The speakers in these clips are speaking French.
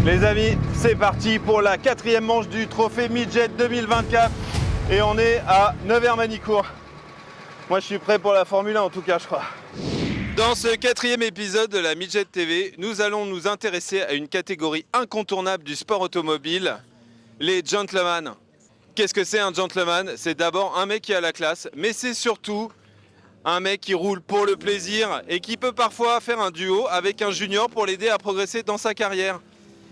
Les amis, c'est parti pour la 4e manche du trophée Midget 2024 et on est à Nevers-Manicourt. Moi je suis prêt pour la Formule 1 en tout cas je crois. Dans ce 4e épisode de la Midget TV, nous allons nous intéresser à une catégorie incontournable du sport automobile, les gentlemen. Qu'est-ce que c'est un gentleman? C'est d'abord un mec qui a la classe, mais c'est surtout un mec qui roule pour le plaisir et qui peut parfois faire un duo avec un junior pour l'aider à progresser dans sa carrière.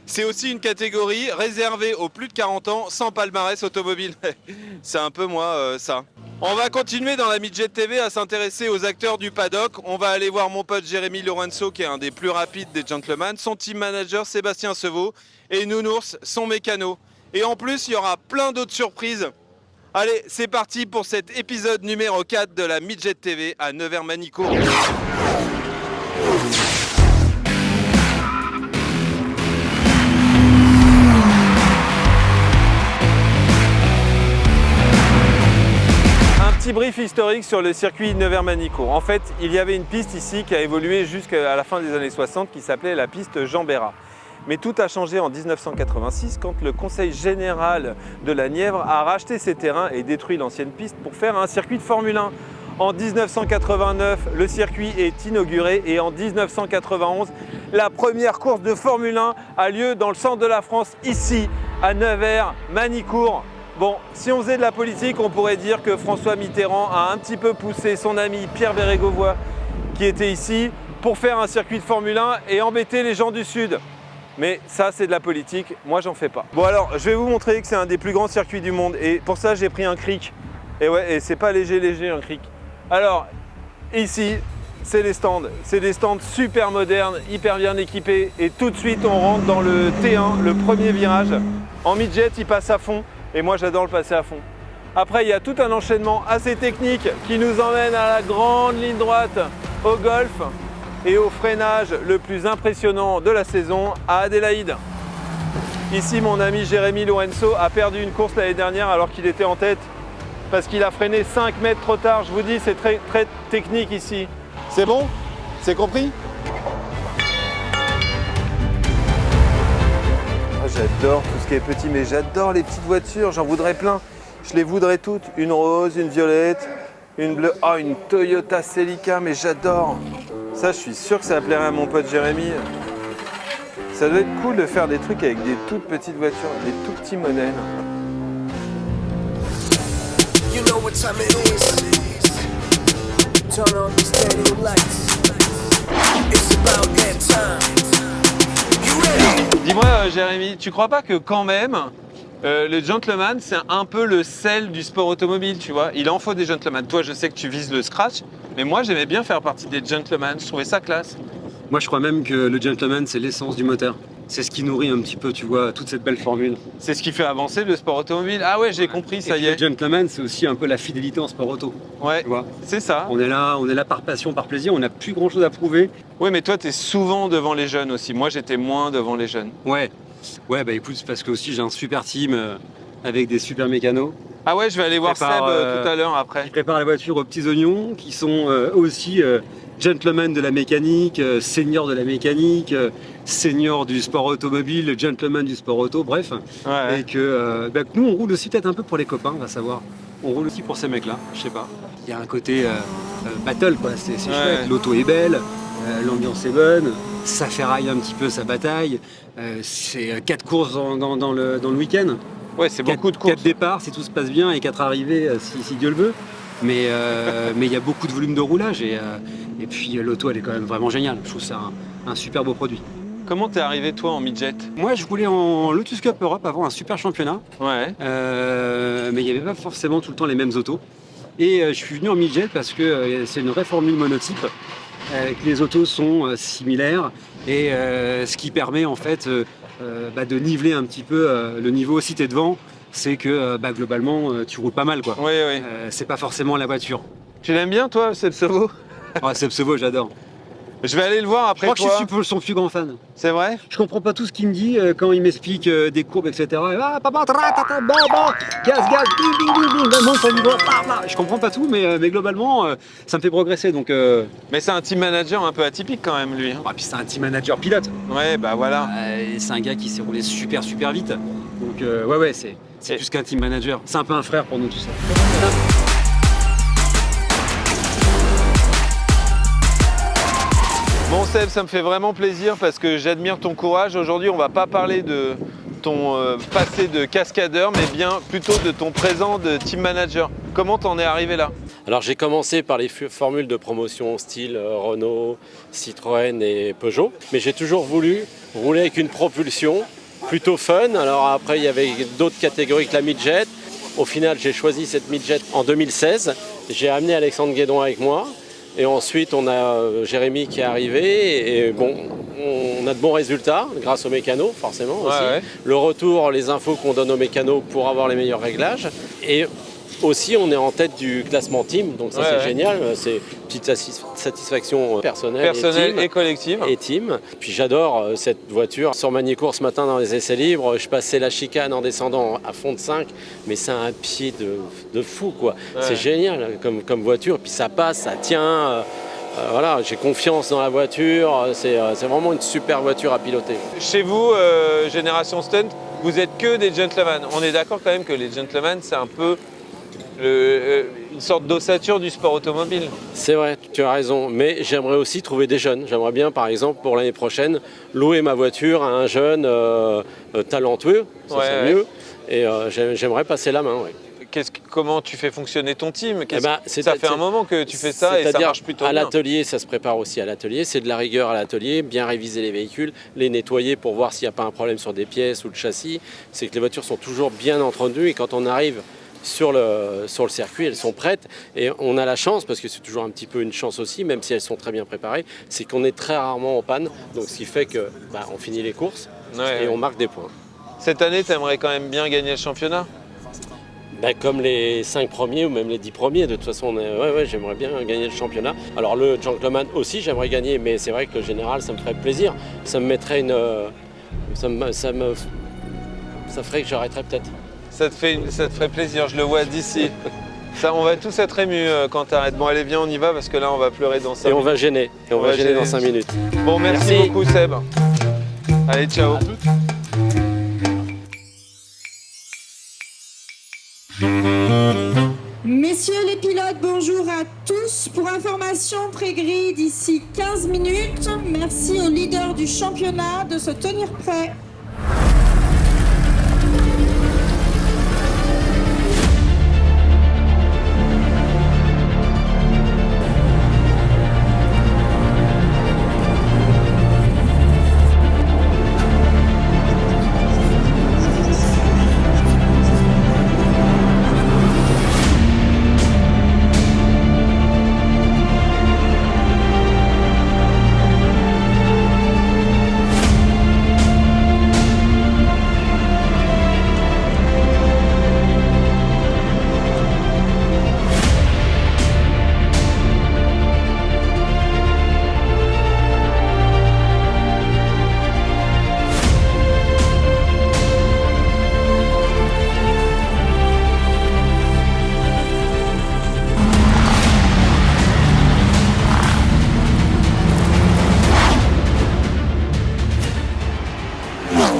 C'est aussi une catégorie réservée aux plus de 40 ans sans palmarès automobile. C'est un peu moi ça. On va continuer dans la Midget TV à s'intéresser aux acteurs du paddock. On va aller voir mon pote Jérémy Lorenzo qui est un des plus rapides des gentlemen, son team manager Sébastien Sevaux et Nounours, son mécano. Et en plus, il y aura plein d'autres surprises. Allez, c'est parti pour cet épisode numéro 4 de la Midget TV à Nevers-Manicourt. Petit brief historique sur le circuit Nevers-Manicourt. En fait, il y avait une piste ici qui a évolué jusqu'à la fin des années 60 qui s'appelait la piste Jean Bérat. Mais tout a changé en 1986 quand le Conseil général de la Nièvre a racheté ces terrains et détruit l'ancienne piste pour faire un circuit de Formule 1. En 1989, le circuit est inauguré et en 1991, la première course de Formule 1 a lieu dans le centre de la France, ici, à Nevers-Manicourt. Bon, si on faisait de la politique, on pourrait dire que François Mitterrand a un petit peu poussé son ami Pierre Bérégovoy, qui était ici, pour faire un circuit de Formule 1 et embêter les gens du Sud. Mais ça, c'est de la politique, moi j'en fais pas. Bon alors, je vais vous montrer que c'est un des plus grands circuits du monde et pour ça, j'ai pris un cric. Et ouais, et c'est pas léger un cric. Alors, ici, c'est les stands. C'est des stands super modernes, hyper bien équipés et tout de suite, on rentre dans le T1, le premier virage. En midget, il passe à fond. Et moi j'adore le passer à fond. Après il y a tout un enchaînement assez technique qui nous emmène à la grande ligne droite au golf et au freinage le plus impressionnant de la saison à Adélaïde. Ici mon ami Jérémy Lorenzo a perdu une course l'année dernière alors qu'il était en tête parce qu'il a freiné 5 mètres trop tard. Je vous dis c'est très technique ici. C'est bon? C'est compris? J'adore tout ce qui est petit, mais j'adore les petites voitures, j'en voudrais plein. Je les voudrais toutes, une rose, une violette, une bleue, oh une Toyota Celica, mais j'adore. Ça, je suis sûr que ça plairait à mon pote Jérémy. Ça doit être cool de faire des trucs avec des toutes petites voitures, des tout petits modèles. You know what time it is. Turn on the stadium lights. It's about that time. Dis-moi Jérémy, tu crois pas que quand même le gentleman c'est un peu le sel du sport automobile, tu vois? Il en faut des gentlemen. Toi je sais que tu vises le scratch, mais moi j'aimais bien faire partie des gentlemen, je trouvais ça classe. Moi je crois même que le gentleman c'est l'essence du moteur. C'est ce qui nourrit un petit peu, tu vois, toute cette belle formule. C'est ce qui fait avancer le sport automobile. Ah ouais, j'ai compris, ça y est. Le gentleman c'est aussi un peu la fidélité en sport auto. Ouais, c'est ça. On est là par passion, par plaisir, on n'a plus grand chose à prouver. Ouais, mais toi t'es souvent devant les jeunes aussi. Moi j'étais moins devant les jeunes. Ouais, bah écoute, c'est parce que aussi j'ai un super team avec des super mécanos. Ah ouais, je vais aller voir Seb tout à l'heure après. Qui prépare la voiture aux petits oignons, qui sont aussi gentlemen de la mécanique, seniors de la mécanique, seniors du sport automobile, gentlemen du sport auto, bref. Ouais. Et que nous on roule aussi peut-être un peu pour les copains, on va savoir. On roule aussi pour ces mecs-là, je sais pas. Il y a un côté battle, quoi, c'est chouette, l'auto est belle, l'ambiance est bonne, ça ferraille un petit peu sa bataille, c'est 4 courses dans le week-end. Ouais, c'est beaucoup de courses. 4 départs si tout se passe bien et 4 arrivées si Dieu le veut. Mais il y a beaucoup de volume de roulage et puis l'auto elle est quand même vraiment géniale. Je trouve ça un super beau produit. Comment t'es arrivé toi en midget? Moi je voulais en Lotus Cup Europe avant un super championnat. Ouais. Mais il n'y avait pas forcément tout le temps les mêmes autos. Et je suis venu en midget parce que c'est une vraie formule monotype. Que les autos sont similaires et ce qui permet en fait de niveler un petit peu le niveau si t'es devant. C'est que globalement tu roules pas mal quoi. Oui. C'est pas forcément la voiture. Tu l'aimes bien toi, Seb Sevaux? Seb Sevaux, j'adore. Je vais aller le voir Je après crois que je toi. suis son plus grand fan. C'est vrai? Je comprends pas tout ce qu'il me dit quand il m'explique des courbes, etc. Ah, papa, gaz, bing, bing, bing, bing, monte au niveau, je comprends pas tout, mais globalement, ça me fait progresser. Donc, Mais c'est un team manager un peu atypique quand même, lui. puis c'est un team manager pilote. Ouais, bah voilà. Et c'est un gars qui s'est roulé super vite. Donc, ouais, c'est Et- plus qu'un team manager. C'est un peu un frère pour nous, tout ça. Bon Seb, ça me fait vraiment plaisir parce que j'admire ton courage. Aujourd'hui, on va pas parler de ton passé de cascadeur, mais bien plutôt de ton présent de team manager. Comment t'en es arrivé là? Alors j'ai commencé par les formules de promotion style Renault, Citroën et Peugeot, mais j'ai toujours voulu rouler avec une propulsion plutôt fun. Alors après il y avait d'autres catégories que la midget. Au final j'ai choisi cette midget en 2016. J'ai amené Alexandre Guédon avec moi. Et ensuite, on a Jérémy qui est arrivé et bon, on a de bons résultats grâce aux mécanos, forcément aussi. Ouais. Le retour, les infos qu'on donne aux mécanos pour avoir les meilleurs réglages. Et aussi, on est en tête du classement team, donc ça Ouais, c'est ouais. génial. C'est une petite satisfaction personnelle, Personnel et collectif. et team. Puis j'adore cette voiture. Sur Magny-Cours ce matin dans les essais libres, je passais la chicane en descendant à fond de 5, mais c'est un pied de fou quoi. Ouais. C'est génial comme voiture. Puis ça passe, ça tient. Voilà, j'ai confiance dans la voiture. C'est vraiment une super voiture à piloter. Chez vous, Génération Stunt, vous êtes que des gentlemen. On est d'accord quand même que les gentlemen, c'est un peu une sorte d'ossature du sport automobile. C'est vrai, tu as raison, mais j'aimerais aussi trouver des jeunes. J'aimerais bien, par exemple, pour l'année prochaine, louer ma voiture à un jeune talentueux, ça Ouais, serait ouais. mieux. Et j'aimerais passer la main, oui. Comment tu fais fonctionner ton team? Eh ben, Ça fait un moment que tu fais ça et ça c'est-à-dire, marche plutôt à bien. l'atelier, ça se prépare aussi à l'atelier. C'est de la rigueur à l'atelier, bien réviser les véhicules, les nettoyer pour voir s'il n'y a pas un problème sur des pièces ou le châssis. C'est que les voitures sont toujours bien entendues et quand on arrive sur le circuit, elles sont prêtes et on a la chance, parce que c'est toujours un petit peu une chance aussi, même si elles sont très bien préparées, c'est qu'on est très rarement en panne, donc ce qui fait que on finit les courses Ouais, et ouais. on marque des points. Cette année, tu aimerais quand même bien gagner le championnat? Comme les 5 premiers ou même les 10 premiers, de toute façon, j'aimerais bien gagner le championnat. Alors le gentleman aussi, j'aimerais gagner, mais c'est vrai que le général, ça me ferait plaisir. Ça me mettrait une... ça ferait que j'arrêterais peut-être. Ça te ferait plaisir, je le vois d'ici. Ça, on va tous être émus quand t'arrêtes. Bon, allez, viens, on y va parce que là, on va pleurer dans 5 Et on minutes. va gêner. Et on va gêner dans 5 minutes. Bon, merci Merci. beaucoup, Seb. Allez, ciao. Messieurs les pilotes, bonjour à tous. Pour information, pré-grille d'ici 15 minutes. Merci aux leaders du championnat de se tenir prêts.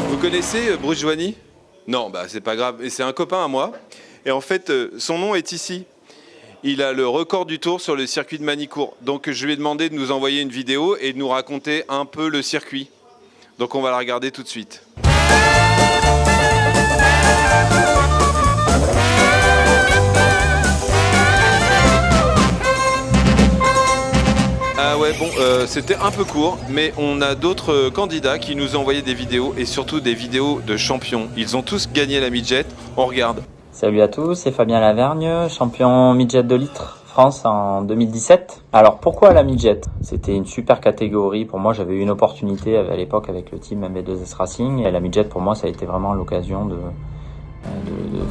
Vous connaissez Bruce Joigny? Non, bah c'est pas grave. Et c'est un copain à moi. Et en fait, son nom est ici. Il a le record du tour sur le circuit de Magny-Cours. Donc je lui ai demandé de nous envoyer une vidéo et de nous raconter un peu le circuit. Donc on va la regarder tout de suite. Ah ouais, bon, c'était un peu court, mais on a d'autres candidats qui nous ont envoyé des vidéos et surtout des vidéos de champions. Ils ont tous gagné la midget. On regarde. Salut à tous, c'est Fabien Lavergne, champion midget de litre France en 2017. Alors pourquoi la midget? C'était une super catégorie. Pour moi, j'avais eu une opportunité à l'époque avec le team MV2S Racing. Et la midget, pour moi, ça a été vraiment l'occasion de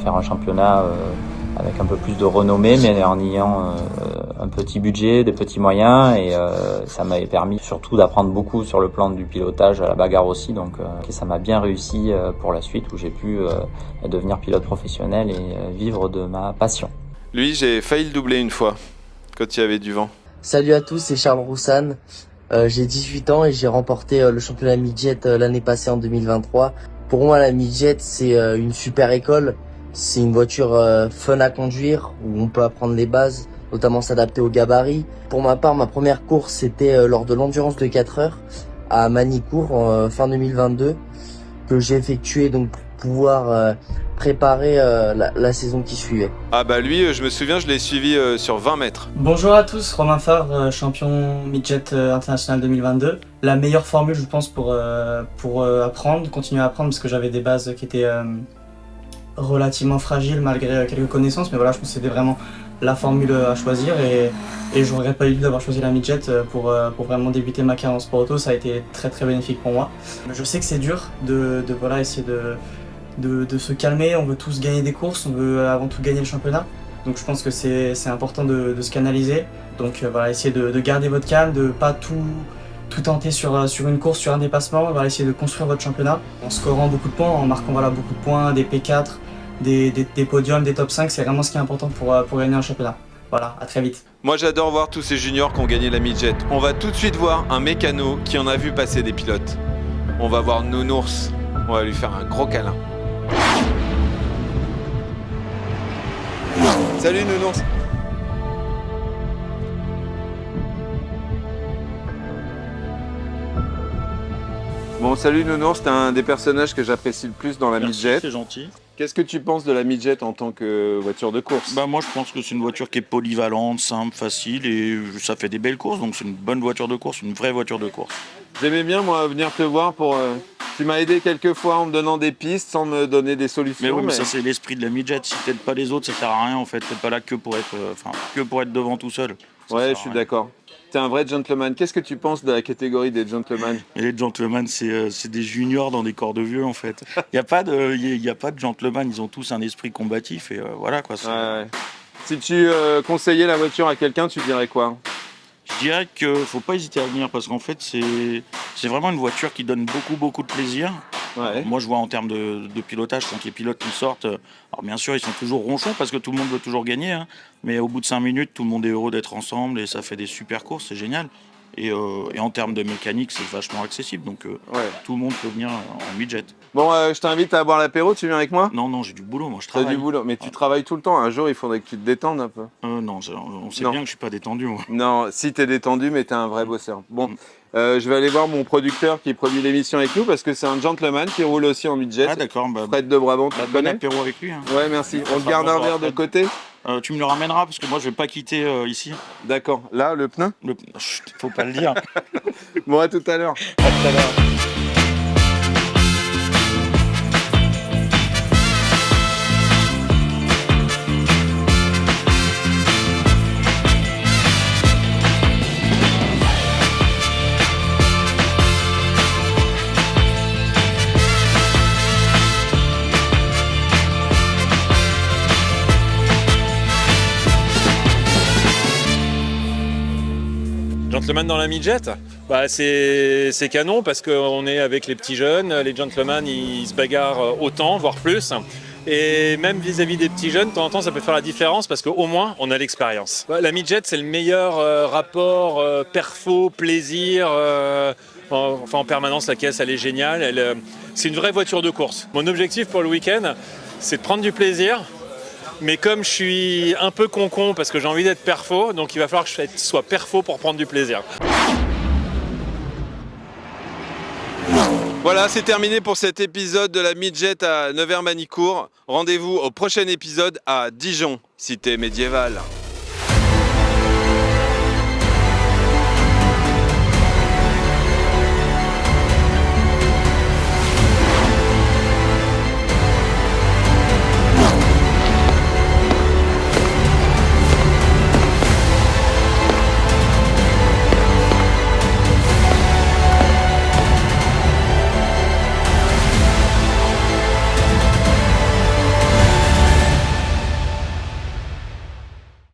faire un championnat avec un peu plus de renommée, mais en ayant un petit budget, des petits moyens et ça m'avait permis surtout d'apprendre beaucoup sur le plan du pilotage à la bagarre aussi. Donc ça m'a bien réussi pour la suite où j'ai pu devenir pilote professionnel et vivre de ma passion. Lui, j'ai failli le doubler une fois quand il y avait du vent. Salut à tous, c'est Charles Roussan. J'ai 18 ans et j'ai remporté le championnat midget l'année passée en 2023. Pour moi, la midget, c'est une super école. C'est une voiture fun à conduire où on peut apprendre les bases, notamment s'adapter au gabarit. Pour ma part, ma première course, c'était lors de l'endurance de 4 heures à Manicourt fin 2022 que j'ai effectué donc pour pouvoir préparer la saison qui suivait. Ah bah lui, je me souviens, je l'ai suivi sur 20 mètres. Bonjour à tous, Romain Favre, champion midget international 2022. La meilleure formule, je pense, pour apprendre, continuer à apprendre, parce que j'avais des bases qui étaient relativement fragiles malgré quelques connaissances, mais voilà, je pense que c'était vraiment la formule à choisir et je regrette pas du tout d'avoir choisi la midget pour vraiment débuter ma carrière en sport auto. Ça a été très très bénéfique pour moi. Je sais que c'est dur de voilà, essayer de se calmer, on veut tous gagner des courses, on veut avant tout gagner le championnat. Donc je pense que c'est important de se canaliser. Donc voilà, essayer de garder votre calme, de pas tout tenter sur une course, sur un dépassement. Voilà, essayer de construire votre championnat en scorant beaucoup de points, en marquant voilà, beaucoup de points, des P4, des podiums, des top 5. C'est vraiment ce qui est important pour gagner un championnat. Voilà, à très vite. Moi j'adore voir tous ces juniors qui ont gagné la midget. On va tout de suite voir un mécano qui en a vu passer des pilotes. On va voir Nounours, on va lui faire un gros câlin. Salut Nounours. Bon, salut Nounours, t'es un des personnages que j'apprécie le plus dans la midget. C'est gentil. Qu'est-ce que tu penses de la midget en tant que voiture de course? Moi je pense que c'est une voiture qui est polyvalente, simple, facile et ça fait des belles courses, donc c'est une bonne voiture de course, une vraie voiture de course. J'aimais bien moi venir te voir pour... Tu m'as aidé quelques fois en me donnant des pistes sans me donner des solutions. Mais oui, mais ça c'est l'esprit de la midget, si t'aides pas les autres ça sert à rien en fait, t'es pas là que pour être devant tout seul. Ouais, je suis d'accord. T'es un vrai gentleman. Qu'est-ce que tu penses de la catégorie des gentlemen? Et les gentlemen, c'est des juniors dans des corps de vieux en fait. Il n'y a pas de gentleman, ils ont tous un esprit combatif et voilà quoi. Ouais. Si tu conseillais la voiture à quelqu'un, tu dirais quoi? Je dirais qu'il faut pas hésiter à venir parce qu'en fait c'est vraiment une voiture qui donne beaucoup de plaisir. Ouais. Moi je vois en termes de pilotage, quand les pilotes qui sortent, alors bien sûr ils sont toujours ronchons parce que tout le monde veut toujours gagner, hein, mais au bout de 5 minutes tout le monde est heureux d'être ensemble et ça fait des super courses, c'est génial. Et en termes de mécanique c'est vachement accessible, donc tout le monde peut venir en midget. Bon, je t'invite à boire l'apéro, tu viens avec moi? Non, j'ai du boulot, moi je T'as travaille. du boulot, mais tu travailles tout le temps. Un jour, il faudrait que tu te détendes un peu. Non, on sait bien que je suis pas détendu moi. Non, si t'es détendu, mais t'es un vrai bosseur. Bon, je vais aller voir mon producteur qui produit l'émission avec nous parce que c'est un gentleman qui roule aussi en midget. Ah d'accord, Fred de Brabant, tu le bon connais? apéro avec lui. Hein. Ouais, merci. On te garde un verre de côté? Tu me le ramèneras parce que moi je vais pas quitter ici. D'accord. Là, le pneu? Chut, faut pas le dire. Bon, à tout à l'heure. À tout à l'heure. Gentleman dans la midget, c'est canon parce qu'on est avec les petits jeunes, les gentlemen ils se bagarrent autant, voire plus. Et même vis-à-vis des petits jeunes, de temps en temps ça peut faire la différence parce qu'au moins on a l'expérience. La midget c'est le meilleur rapport perfo, plaisir, en permanence la caisse elle est géniale, c'est une vraie voiture de course. Mon objectif pour le week-end c'est de prendre du plaisir. Mais comme je suis un peu con parce que j'ai envie d'être perfo, donc il va falloir que je sois perfo pour prendre du plaisir. Voilà, c'est terminé pour cet épisode de la midget à Nevers-Manicourt. Rendez-vous au prochain épisode à Dijon, cité médiévale.